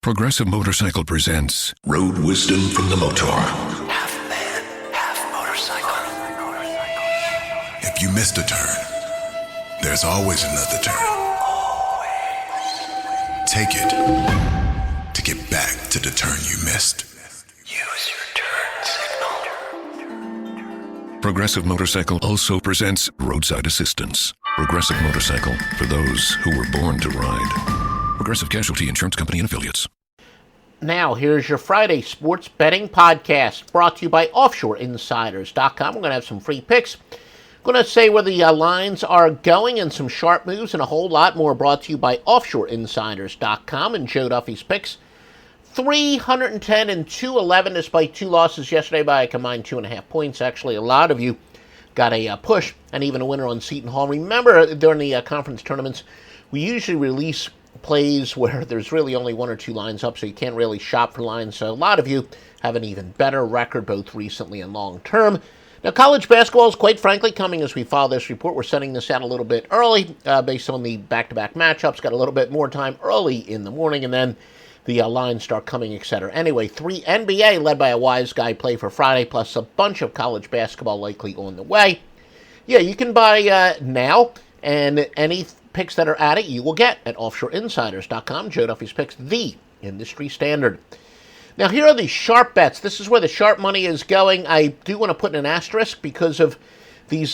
Progressive Motorcycle presents Road Wisdom from the Motor. Half man, half motorcycle. If you missed a turn, there's always another turn. Take it to get back to the turn you missed. Use your turn signal. Progressive Motorcycle also presents Roadside Assistance. Progressive Motorcycle, for those who were born to ride. Progressive Casualty Insurance Company and Affiliates. Now, here's your Friday sports betting podcast brought to you by OffshoreInsiders.com. We're going to have some free picks. Going to say where the lines are going and some sharp moves and a whole lot more brought to you by OffshoreInsiders.com and Joe Duffy's picks. 310 and 211 despite two losses yesterday by a combined 2.5 points. Actually, a lot of you got a push and even a winner on Seton Hall. Remember, during the conference tournaments, we usually release plays where there's really only one or two lines up, so you can't really shop for lines. So a lot of you have an even better record, both recently and long term. Now, college basketball is quite frankly coming as we file this report. We're sending this out a little bit early based on the back-to-back matchups. Got a little bit more time early in the morning, and then the lines start coming, etc. Anyway, 3 NBA led by a wise guy play for Friday, plus a bunch of college basketball likely on the way. Yeah, you can buy now, and any picks that are at it, you will get at OffshoreInsiders.com. Joe Duffy's picks, the industry standard. Now, here are the sharp bets. This is where the sharp money is going. I do want to put an asterisk because of these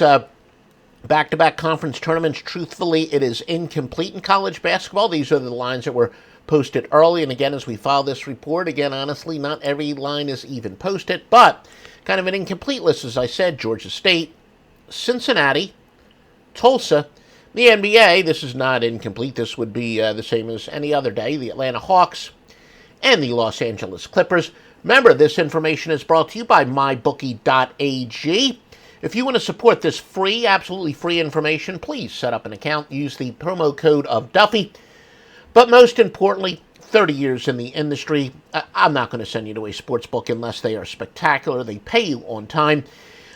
back-to-back conference tournaments. Truthfully, it is incomplete in college basketball. These are the lines that were posted early. And again, as we file this report, again, honestly, not every line is even posted, but kind of an incomplete list, as I said. Georgia State, Cincinnati, Tulsa, the NBA. This is not incomplete. This would be the same as any other day. The Atlanta Hawks and the Los Angeles Clippers. Remember, this information is brought to you by MyBookie.ag. If you want to support this free, absolutely free information, please set up an account. Use the promo code of Duffy. But most importantly, 30 years in the industry. I'm not going to send you to a sports book unless they are spectacular. They pay you on time.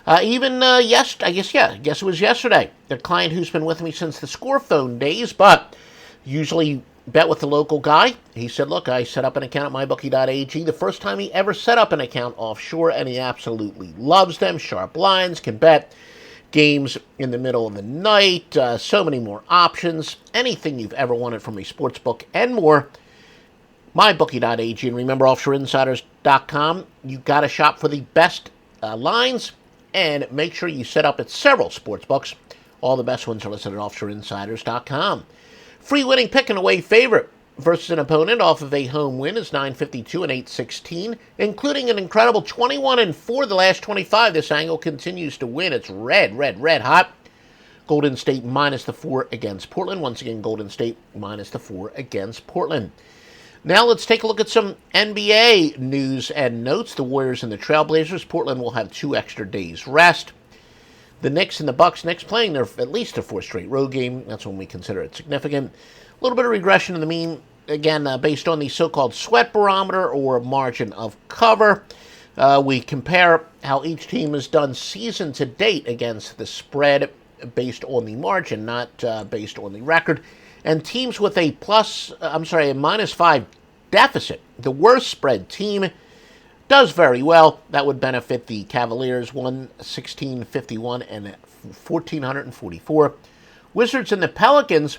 I guess it was yesterday. The client who's been with me since the Score Phone days, but usually bet with the local guy. He said, look, I set up an account at MyBookie.ag. The first time he ever set up an account offshore, and he absolutely loves them. Sharp lines, can bet games in the middle of the night, so many more options, anything you've ever wanted from a sports book and more. MyBookie.ag, and remember, OffshoreInsiders.com. You got to shop for the best lines. And make sure you set up at several sports books. All the best ones are listed at OffshoreInsiders.com. Free winning pick and away favorite versus an opponent off of a home win is 952 and 816, including an incredible 21 and 4 the last 25. This angle continues to win. It's red hot. Golden State minus the 4 against Portland. Once again, Golden State minus the 4 against Portland. Now let's take a look at some NBA news and notes. The Warriors and the Trailblazers. Portland will have 2 extra days rest. The Knicks and the Bucks. Knicks playing at least a 4th straight road game. That's when we consider it significant. A little bit of regression in the mean, again, based on the so-called sweat barometer or margin of cover. We compare how each team has done season to date against the spread based on the margin, not based on the record. And teams with a -5 deficit, the worst spread team, does very well. That would benefit the Cavaliers, 116.51 and 1,444. Wizards and the Pelicans,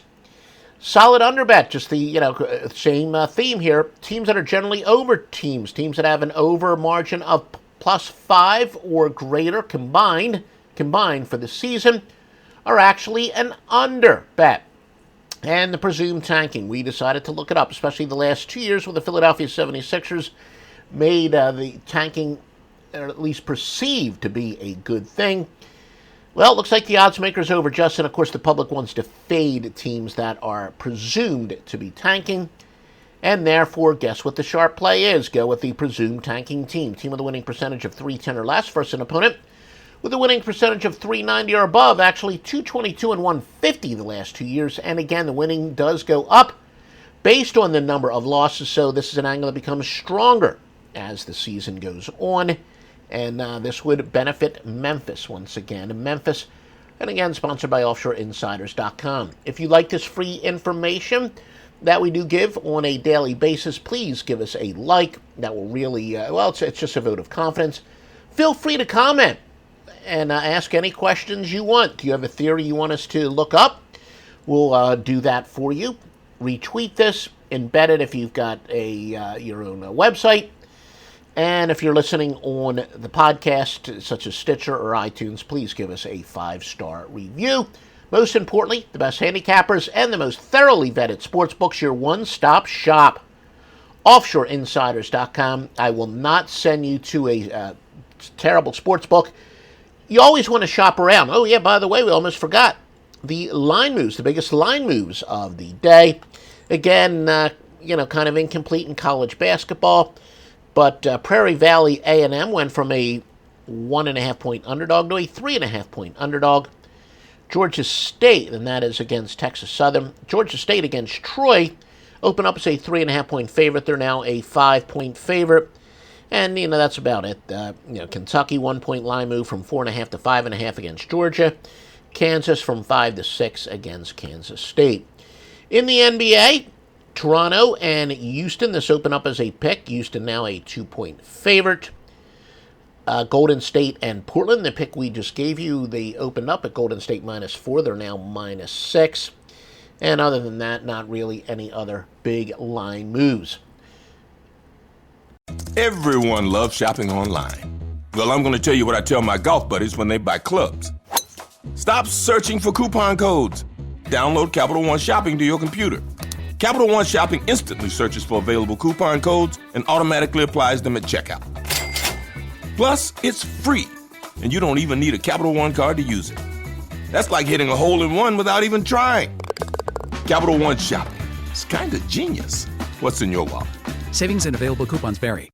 solid underbet. Just the same theme here. Teams that are generally over teams that have an over margin of +5 or greater combined for the season, are actually an under bet. And the presumed tanking. We decided to look it up, especially the last 2 years where the Philadelphia 76ers made the tanking, or at least perceived to be, a good thing. Well, it looks like the odds makers over Justin. Of course, the public wants to fade teams that are presumed to be tanking. And therefore, guess what the sharp play is? Go with the presumed tanking team. Team with a winning percentage of 310 or less versus an opponent with a winning percentage of 390 or above, actually 222 and 150 the last 2 years. And again, the winning does go up based on the number of losses. So this is an angle that becomes stronger as the season goes on. And this would benefit Memphis once again. Memphis, and again, sponsored by OffshoreInsiders.com. If you like this free information, that we do give on a daily basis. Please give us a like. That will really, it's just a vote of confidence. Feel free to comment and ask any questions you want. Do you have a theory you want us to look up? We'll do that for you. Retweet this, embed it if you've got your own website. And if you're listening on the podcast, such as Stitcher or iTunes, please give us a 5-star review. Most importantly, the best handicappers and the most thoroughly vetted sportsbooks, your one-stop shop. OffshoreInsiders.com. I will not send you to a terrible sportsbook. You always want to shop around. Oh, yeah, by the way, we almost forgot. The line moves, the biggest line moves of the day. Again, kind of incomplete in college basketball. But Prairie Valley A&M went from a 1.5-point underdog to a 3.5-point underdog. Georgia State, and that is against Texas Southern. Georgia State against Troy open up as a 3.5-point favorite. They're now a 5-point favorite. And, that's about it. Kentucky 1-point line move from 4.5 to 5.5 against Georgia. Kansas from 5 to 6 against Kansas State. In the NBA, Toronto and Houston, this opened up as a pick. Houston now a 2-point favorite. Golden State and Portland, the pick we just gave you, they opened up at Golden State -4. They're now -6. And other than that, not really any other big line moves. Everyone loves shopping online. Well, I'm going to tell you what I tell my golf buddies when they buy clubs. Stop searching for coupon codes. Download Capital One Shopping to your computer. Capital One Shopping instantly searches for available coupon codes and automatically applies them at checkout. Plus, it's free, and you don't even need a Capital One card to use it. That's like hitting a hole-in-one without even trying. Capital One Shopping. It's kind of genius. What's in your wallet? Savings and available coupons vary.